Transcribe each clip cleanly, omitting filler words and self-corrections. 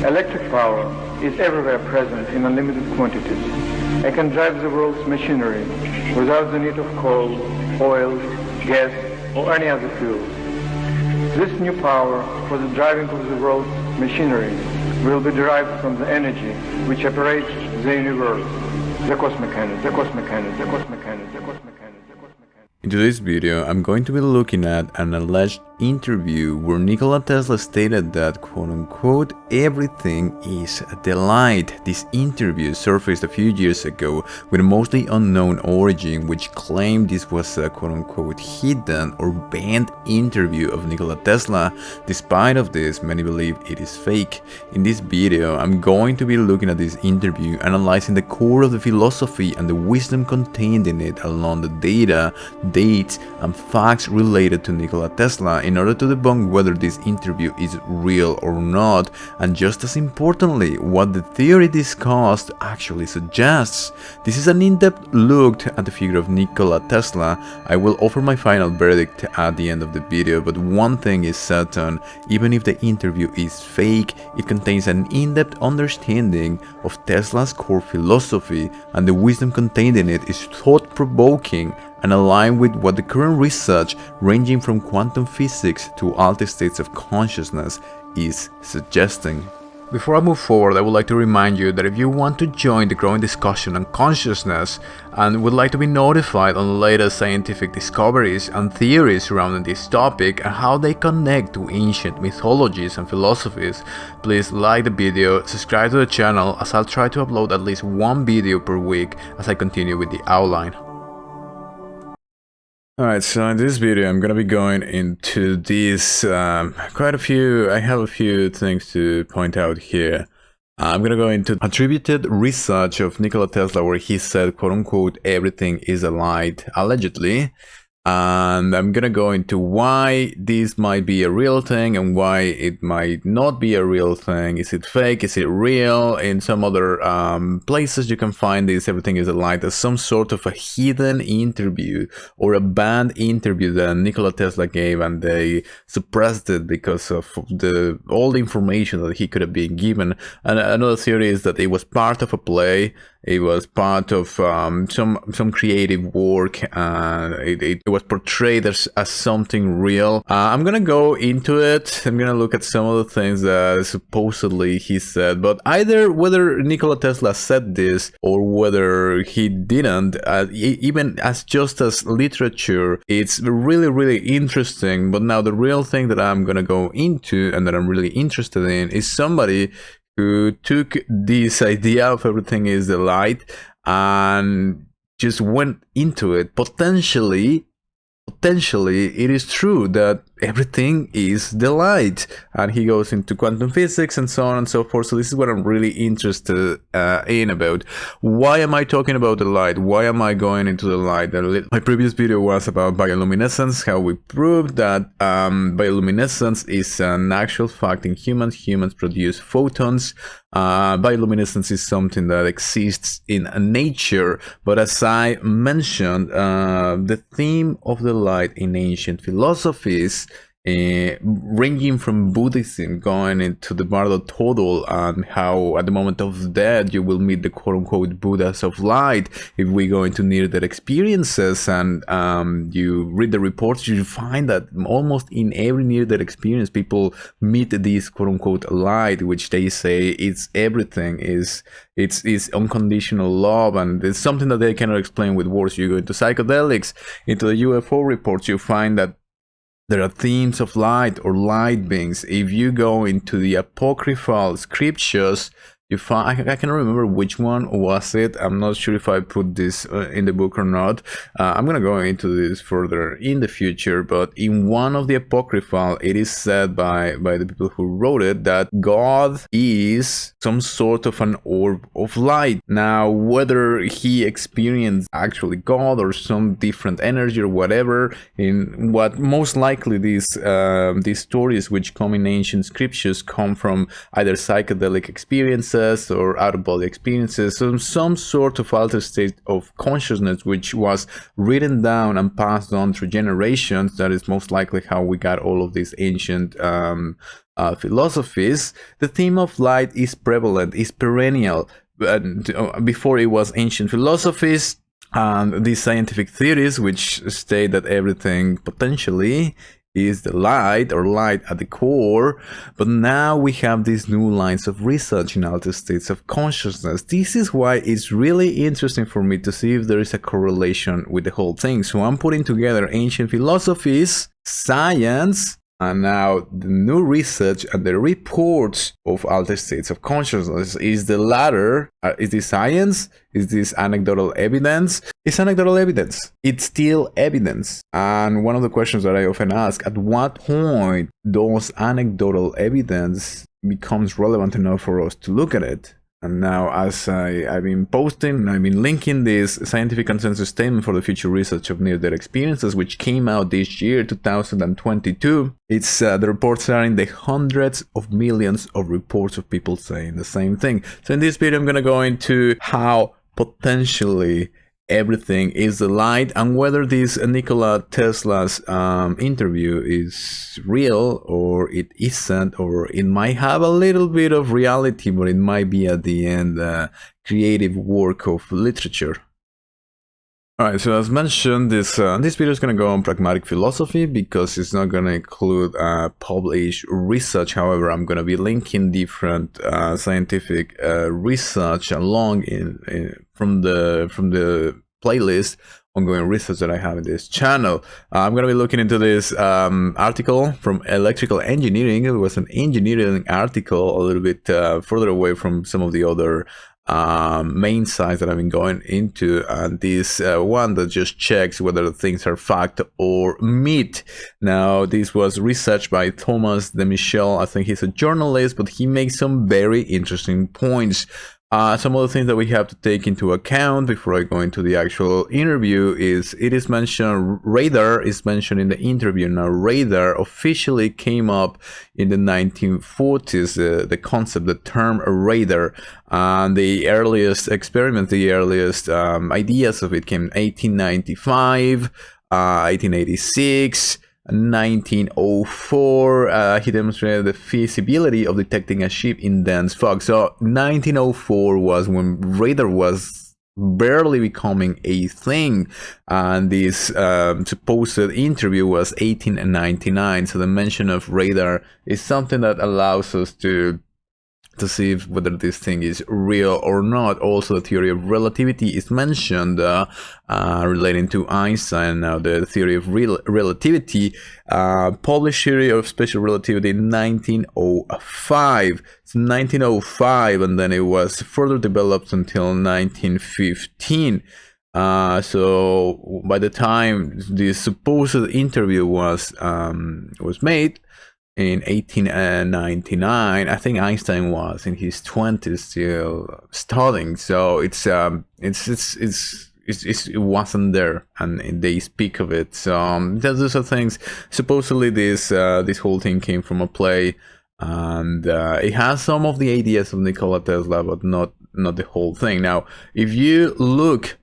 Electric power is everywhere present in unlimited quantities and can drive the world's machinery without the need of coal, oil, gas, or any other fuel. This new power for the driving of the world's machinery will be derived from the energy which operates the universe, the cosmic energy, the cosmic energy, the cosmic energy, the cosmic energy, the cosmic energy. In today's video, I'm going to be looking at an alleged interview where Nikola Tesla stated that quote-unquote everything is the light. This interview surfaced a few years ago with a mostly unknown origin, which claimed this was a quote-unquote hidden or banned interview of Nikola Tesla. Despite of this, many believe it is fake. In this video, I'm going to be looking at this interview, analyzing the core of the philosophy and the wisdom contained in it, along the data, dates, and facts related to Nikola Tesla, in order to debunk whether this interview is real or not, and just as importantly, what the theory discussed actually suggests. This is an in-depth look at the figure of Nikola Tesla. I will offer my final verdict at the end of the video, but one thing is certain: even if the interview is fake, it contains an in-depth understanding of Tesla's core philosophy, and the wisdom contained in it is thought-provoking and aligned with what the current research, ranging from quantum physics to altered states of consciousness, is suggesting. Before I move forward, I would like to remind you that if you want to join the growing discussion on consciousness and would like to be notified on the latest scientific discoveries and theories surrounding this topic and how they connect to ancient mythologies and philosophies, please like the video, subscribe to the channel, as I'll try to upload at least one video per week as I continue with the outline. Alright, so in this video I'm gonna be going into these I have a few things to point out here. I'm gonna go into attributed research of Nikola Tesla, where he said quote-unquote everything is a light, allegedly. And I'm gonna go into why this might be a real thing and why it might not be a real thing. Is it fake? Is it real? In some other places you can find this everything is a light as some sort of a hidden interview or a banned interview that Nikola Tesla gave, and they suppressed it because of all the information that he could have been given. And another theory is that it was part of a play. It was part of some creative work. It was portrayed as something real. I'm gonna go into it. I'm gonna look at some of the things that supposedly he said, but either whether Nikola Tesla said this or whether he didn't, even as just as literature, it's really interesting. But now the real thing that I'm gonna go into and that I'm really interested in is somebody who took this idea of everything is the light and just went into it. Potentially it is true that everything is the light, and he goes into quantum physics and so on and so forth. So this is what I'm really interested in about. Why am I talking about the light? Why am I going into the light? My previous video was about bioluminescence, how we proved that bioluminescence is an actual fact in humans. Humans produce photons. Bioluminescence is something that exists in nature, but as I mentioned, the theme of the light in ancient philosophies, ranging from Buddhism going into the Bardo Total, and how at the moment of death you will meet the quote-unquote Buddhas of light. If we go into near-death experiences and you read the reports, you find that almost in every near-death experience people meet this quote-unquote light, which they say it's everything, it's unconditional love, and it's something that they cannot explain with words. You go into psychedelics, into the UFO reports, you find that there are themes of light or light beings. If you go into the apocryphal scriptures, you find, I cannot remember which one was it. I'm not sure if I put this in the book or not. I'm gonna go into this further in the future, but in one of the apocryphal, it is said by the people who wrote it that God is some sort of an orb of light. Now, whether he experienced actually God or some different energy or whatever, in what most likely these stories which come in ancient scriptures come from either psychedelic experiences or out-of-body experiences, so some sort of altered state of consciousness which was written down and passed on through generations. That is most likely how we got all of these ancient philosophies, the theme of light is prevalent, is perennial. Before it was ancient philosophies and these scientific theories which state that everything potentially is the light or light at the core, but now we have these new lines of research in altered states of consciousness. This is why it's really interesting for me to see if there is a correlation with the whole thing. So I'm putting together ancient philosophies, science, and now the new research and the reports of altered states of consciousness. Is the latter, is this science? Is this anecdotal evidence? It's anecdotal evidence. It's still evidence. And one of the questions that I often ask, at what point does anecdotal evidence becomes relevant enough for us to look at it? And now, as I've been posting, I've been linking this scientific consensus statement for the future research of near-death experiences, which came out this year, 2022. It's the reports are in the hundreds of millions of reports of people saying the same thing. So in this video, I'm going to go into how potentially everything is the light, and whether this Nikola Tesla's interview is real or it isn't, or it might have a little bit of reality, but it might be at the end creative work of literature. Alright, so as mentioned, this video is going to go on pragmatic philosophy because it's not going to include published research. However, I'm going to be linking different scientific research along from the playlist ongoing research that I have in this channel. I'm going to be looking into this article from Electrical Engineering. It was an engineering article, a little bit further away from some of the other main sites that I've been going into, and this one that just checks whether the things are fact or myth. Now, this was researched by Thomas de Michel. I think he's a journalist, but he makes some very interesting points. Some of the things that we have to take into account before I go into the actual interview is it is mentioned, radar is mentioned in the interview. Now, radar officially came up in the 1940s, the concept, the term radar, and the earliest experiments, the earliest ideas of it came in 1895, 1886, 1904, he demonstrated the feasibility of detecting a ship in dense fog. So 1904 was when radar was barely becoming a thing, and this supposed interview was 1899. So the mention of radar is something that allows us to see whether this thing is real or not. Also, the theory of relativity is mentioned relating to Einstein. Now, the theory of relativity, published theory of special relativity in 1905. It's 1905, and then it was further developed until 1915. So by the time this supposed interview was made, in 1899, I think Einstein was in his 20s still studying. So it wasn't there, and they speak of it. So those are things. Supposedly, this whole thing came from a play, and it has some of the ideas of Nikola Tesla, but not the whole thing. Now, if you look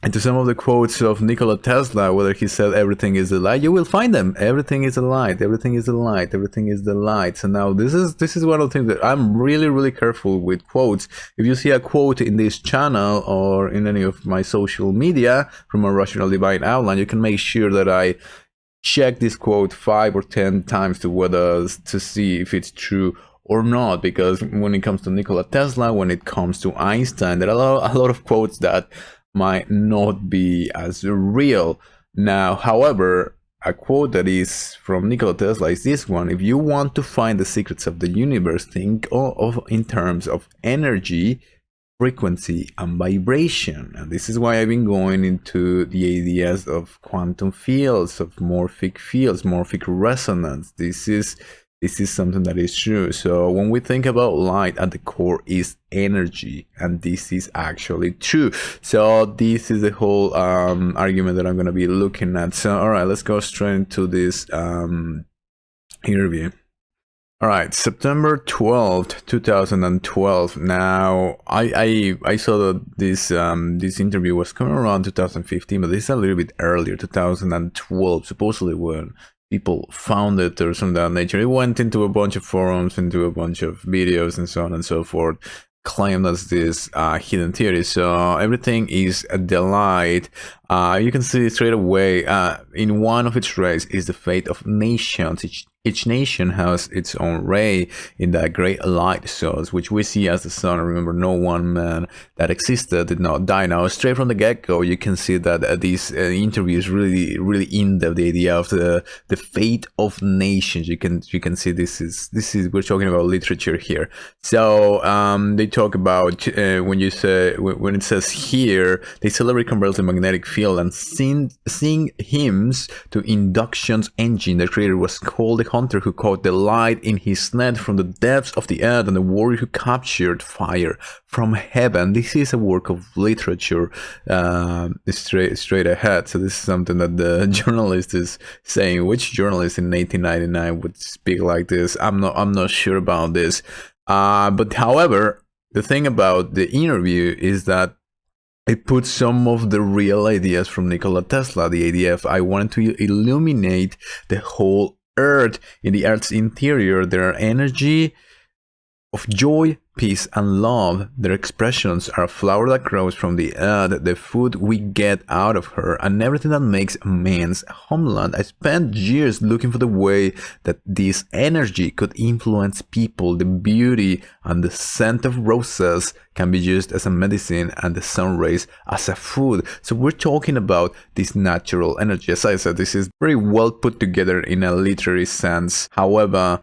into some of the quotes of Nikola Tesla, whether he said everything is the light, you will find them. Everything is the light, everything is the light, everything is the light. So now this is one of the things that I'm really careful with quotes. If you see a quote in this channel or in any of my social media from a Rational Divine Outline, you can make sure that I check this quote 5 or 10 times to see if it's true or not, because when it comes to Nikola Tesla, when it comes to Einstein, there are a lot of quotes that might not be as real. Now, however, a quote that is from Nikola Tesla is this one: if you want to find the secrets of the universe, think of in terms of energy, frequency, and vibration. And this is why I've been going into the ideas of quantum fields, of morphic fields, morphic resonance. This is something that is true. So when we think about light, at the core is energy, and this is actually true. So this is the whole argument that I'm going to be looking at. So all right, let's go straight into this interview. All right, September 12th, 2012. Now, I saw that this interview was coming around 2015, but this is a little bit earlier, 2012, supposedly when people found it or something of that nature. It went into a bunch of forums, into a bunch of videos and so on and so forth, claimed as this hidden theory. So everything is a delight. You can see straight away in one of its rays is the fate of nations. Each nation has its own ray in that great light source, which we see as the sun. Remember, no one man that existed did not die. Now, straight from the get-go, you can see that this interview is really in depth. The idea of the fate of nations. You can see this is we're talking about literature here. So they talk about when it says here, they celebrate converting magnetic field and sing hymns to induction's engine. The creator was called the hunter who caught the light in his net from the depths of the earth, and the warrior who captured fire from heaven. This is a work of literature straight ahead. So this is something that the journalist is saying. Which journalist in 1899 would speak like this? I'm not sure about this. But however, the thing about the interview is that it puts some of the real ideas from Nikola Tesla. The idea of I wanted to illuminate the whole earth. In the earth's interior, there are energy of joy, peace, and love. Their expressions are a flower that grows from the earth, the food we get out of her, and everything that makes man's homeland. I spent years looking for the way that this energy could influence people. The beauty and the scent of roses can be used as a medicine, and the sun rays as a food. So we're talking about this natural energy. As I said, this is very well put together in a literary sense. However,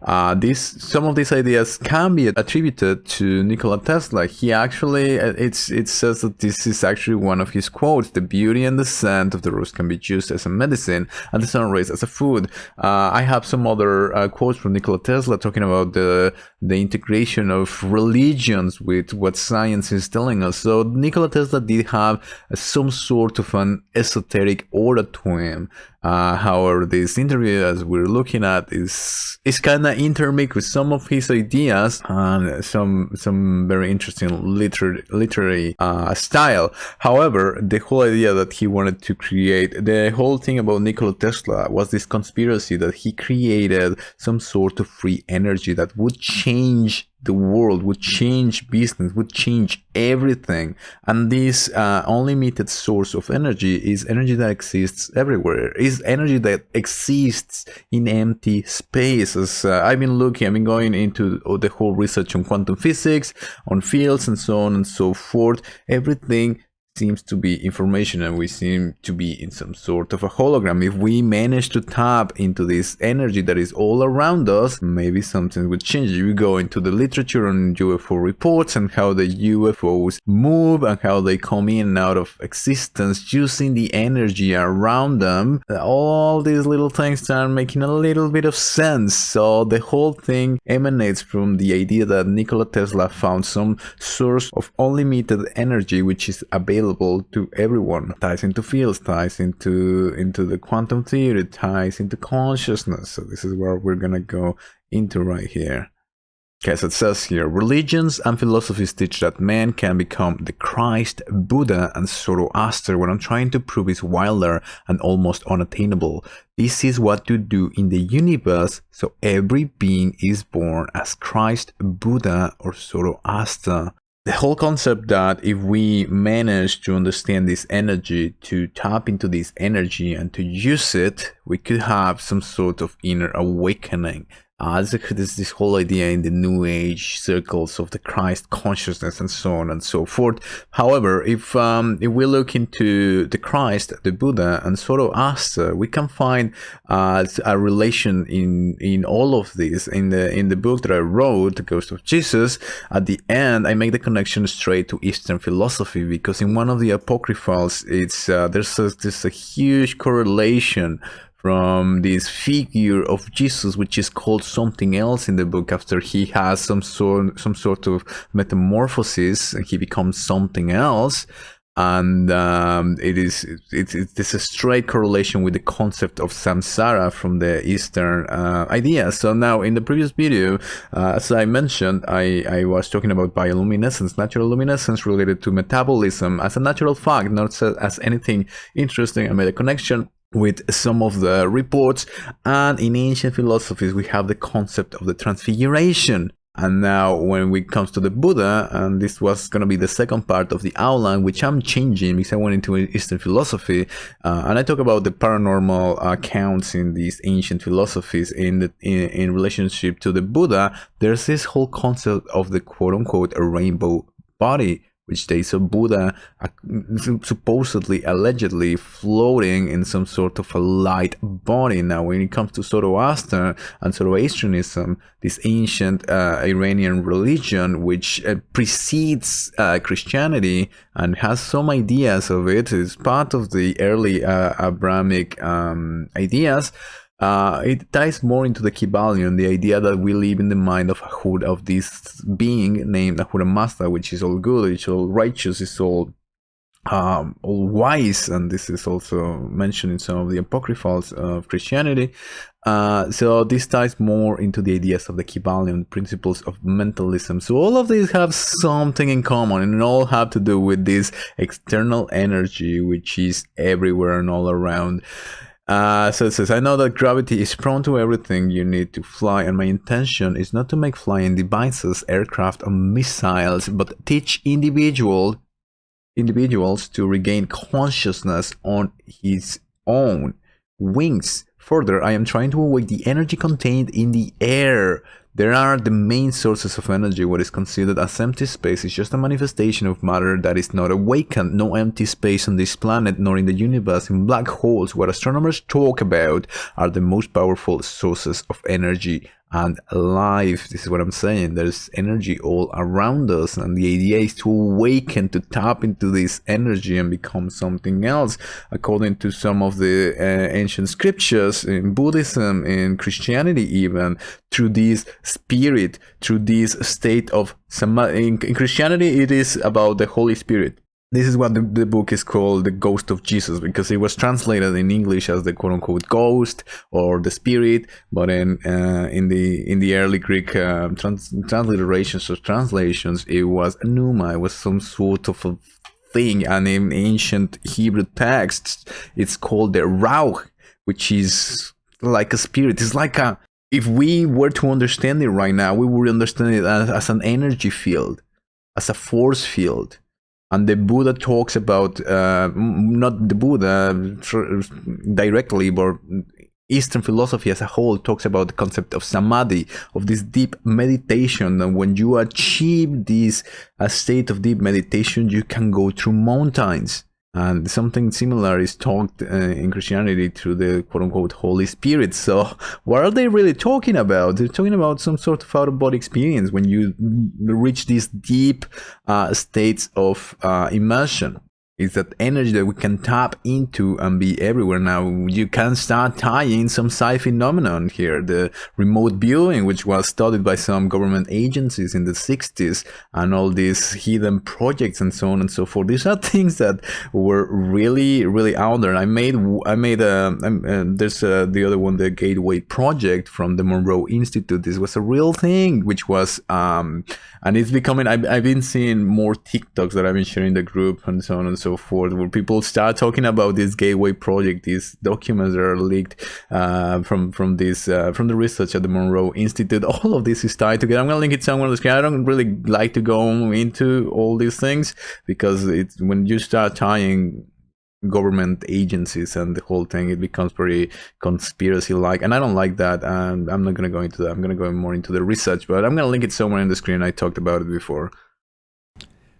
some of these ideas can be attributed to Nikola Tesla. He actually, it says that this is actually one of his quotes: the beauty and the scent of the rose can be used as a medicine, and the sun rays as a food. I have some other quotes from Nikola Tesla talking about the integration of religions with what science is telling us. So Nikola Tesla did have some sort of an esoteric aura to him. However, this interview, as we're looking at, is kind of intermixed with some of his ideas and some very interesting literary style. However, the whole idea that he wanted to create, the whole thing about Nikola Tesla was this conspiracy that he created some sort of free energy that would change the world, would change business, would change everything. And this unlimited source of energy is energy that exists everywhere, is energy that exists in empty spaces. I've been going into the whole research on quantum physics, on fields and so on and so forth. Everything seems to be information, and we seem to be in some sort of a hologram. If we manage to tap into this energy that is all around us, maybe something would change. You go into the literature on UFO reports and how the UFOs move and how they come in and out of existence using the energy around them. All these little things start making a little bit of sense. So the whole thing emanates from the idea that Nikola Tesla found some source of unlimited energy which is available to everyone. Ties into fields, ties into the quantum theory, ties into consciousness. So this is where we're gonna go into right here. Okay, so it says here, religions and philosophies teach that man can become the Christ, Buddha, and Zoroaster. What I'm trying to prove is wilder and almost unattainable. This is what to do in the universe, so every being is born as Christ, Buddha, or Zoroaster. The whole concept that if we manage to understand this energy, to tap into this energy and to use it, we could have some sort of inner awakening. There's this whole idea in the New Age circles of the Christ consciousness and so on and so forth. However, if we look into the Christ, the Buddha, and Zoroaster, we can find a relation in all of this. In the book that I wrote, The Ghost of Jesus, at the end I make the connection straight to Eastern philosophy, because in one of the apocryphals, there's a huge correlation from this figure of Jesus, which is called something else in the book. After he has some sort of metamorphosis, he becomes something else, and it's a straight correlation with the concept of samsara from the Eastern idea. So now, in the previous video, as I mentioned, I was talking about bioluminescence, natural luminescence related to metabolism as a natural fact, not as anything interesting. I made a connection with some of the reports. And in ancient philosophies, we have the concept of the transfiguration. And now when it comes to the Buddha, and this was going to be the second part of the outline, which I'm changing because I went into Eastern philosophy, and I talk about the paranormal accounts in these ancient philosophies in relationship to the Buddha. There's this whole concept of the quote-unquote a rainbow body, which they saw Buddha supposedly, allegedly floating in some sort of a light body. Now, when it comes to Zoroaster and Zoroastrianism, this ancient Iranian religion, which precedes Christianity and has some ideas of it, is part of the early Abrahamic ideas. It ties more into the Kybalion, the idea that we live in the mind of Ahura, of this being named Ahura Mazda, which is all good, it's all righteous, it's all wise, and this is also mentioned in some of the apocryphals of Christianity. So this ties more into the ideas of the Kybalion, principles of mentalism. So all of these have something in common, and all have to do with this external energy, which is everywhere and all around. So it says, I know that gravity is prone to everything you need to fly, and my intention is not to make flying devices, aircraft, or missiles, but teach individuals to regain consciousness on his own wings. Further, I am trying to awake the energy contained in the air. There are the main sources of energy. What is considered as empty space is just a manifestation of matter that is not awakened. No empty space on this planet, nor in the universe. In black holes, what astronomers talk about are the most powerful sources of energy and life. This is what I'm saying. There's energy all around us, and the idea is to awaken, to tap into this energy and become something else. According to some of the ancient scriptures in Buddhism, in Christianity even, through this spirit, through this state of samadhi. In Christianity, it is about the Holy Spirit. This is what the book is called, The Ghost of Jesus, because it was translated in English as the quote-unquote ghost or the spirit, but in the early Greek transliterations or translations, it was pneuma. It was some sort of a thing, and in ancient Hebrew texts, it's called the rauch, which is like a spirit. It's like a, if we were to understand it right now, we would understand it as an energy field, as a force field. And the Buddha talks about, not the Buddha directly, but Eastern philosophy as a whole talks about the concept of samadhi, of this deep meditation. And when you achieve this state of deep meditation, you can go through mountains. And something similar is talked in Christianity through the quote-unquote Holy Spirit. So what are they really talking about? They're talking about some sort of out-of-body experience when you reach these deep states of immersion. It's that energy that we can tap into and be everywhere. Now, you can start tying some sci-fi phenomenon here. The remote viewing, which was studied by some government agencies in the 60s, and all these hidden projects and so on and so forth. These are things that were really, really out there. There's the other one, the Gateway Project from the Monroe Institute. This was a real thing, which was, and it's becoming, I've been seeing more TikToks that I've been sharing in the group and so on and so forth, where people start talking about this Gateway Project, these documents that are leaked from the research at the Monroe Institute. All of this is tied together. I'm going to link it somewhere on the screen. I don't really like to go into all these things, because it's when you start tying government agencies and the whole thing, it becomes very conspiracy-like, and I don't like that. And I'm not going to go into that. I'm going to go more into the research, but I'm going to link it somewhere in the screen. I talked about it before.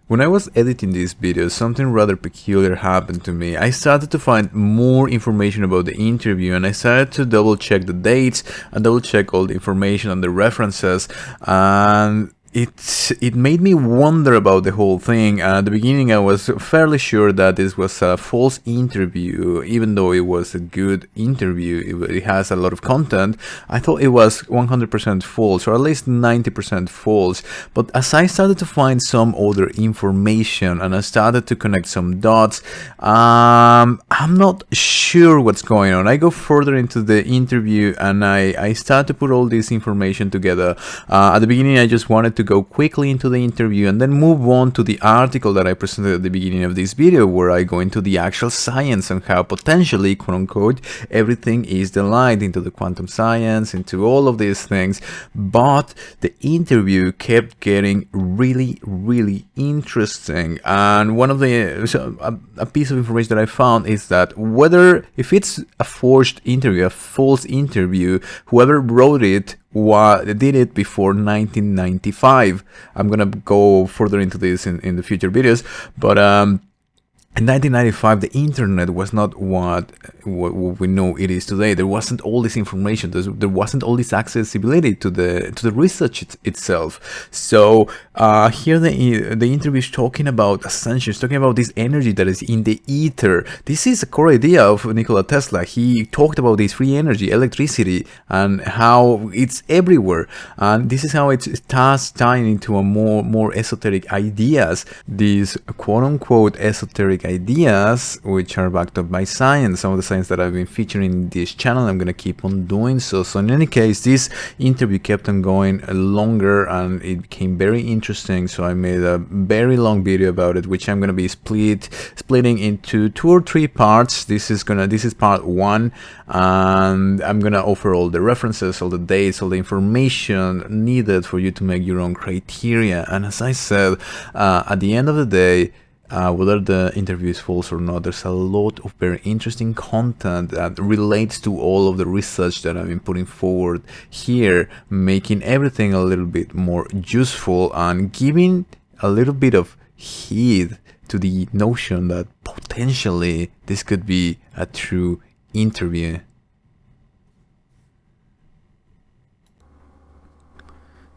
When I was editing this video, something rather peculiar happened to me. I started to find more information about the interview, and I started to double check the dates and double check all the information and the references, and it made me wonder about the whole thing. At the beginning, I was fairly sure that this was a false interview, even though it was a good interview. It has a lot of content. I thought it was 100% false, or at least 90% false. But as I started to find some other information and I started to connect some dots, I'm not sure what's going on. I go further into the interview and I start to put all this information together. At the beginning, I just wanted to go quickly into the interview and then move on to the article that I presented at the beginning of this video, where I go into the actual science and how potentially, quote unquote, everything is the light, into the quantum science, into all of these things. But the interview kept getting really interesting, and one of the a piece of information that I found is that if it's a forged interview, a false interview, whoever wrote it did it before 1995. I'm gonna go further into this in the future videos, but in 1995, the internet was not what we know it is today. There wasn't all this information. There wasn't all this accessibility to the research itself. So here the interview is talking about Ascension. It's talking about this energy that is in the ether. This is a core idea of Nikola Tesla. He talked about this free energy, electricity, and how it's everywhere. And this is how it's tying into a more esoteric ideas. These quote unquote esoteric ideas, which are backed up by science, some of the science that I've been featuring in this channel. I'm gonna keep on doing so. So in any case, this interview kept on going longer and it became very interesting, so I made a very long video about it, which I'm gonna be splitting into 2 or 3 parts. This is part 1, and I'm gonna offer all the references, all the dates, all the information needed for you to make your own criteria. And as I said, at the end of the day, whether the interview is false or not, there's a lot of very interesting content that relates to all of the research that I've been putting forward here, making everything a little bit more useful and giving a little bit of heed to the notion that potentially this could be a true interview.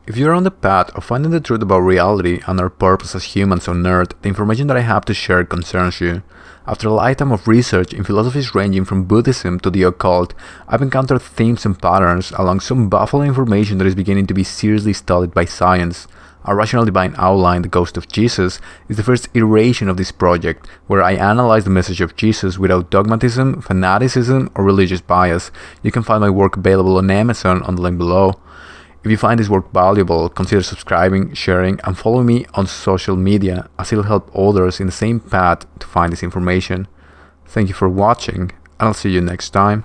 If you're on the path of finding the truth about reality and our purpose as humans on Earth, the information that I have to share concerns you. After a lifetime of research in philosophies ranging from Buddhism to the occult, I've encountered themes and patterns along some baffling information that is beginning to be seriously studied by science. A Rational Divine Outline, The Ghost of Jesus, is the first iteration of this project, where I analyze the message of Jesus without dogmatism, fanaticism, or religious bias. You can find my work available on Amazon on the link below. If you find this work valuable, consider subscribing, sharing, and following me on social media, as it'll help others in the same path to find this information. Thank you for watching, and I'll see you next time.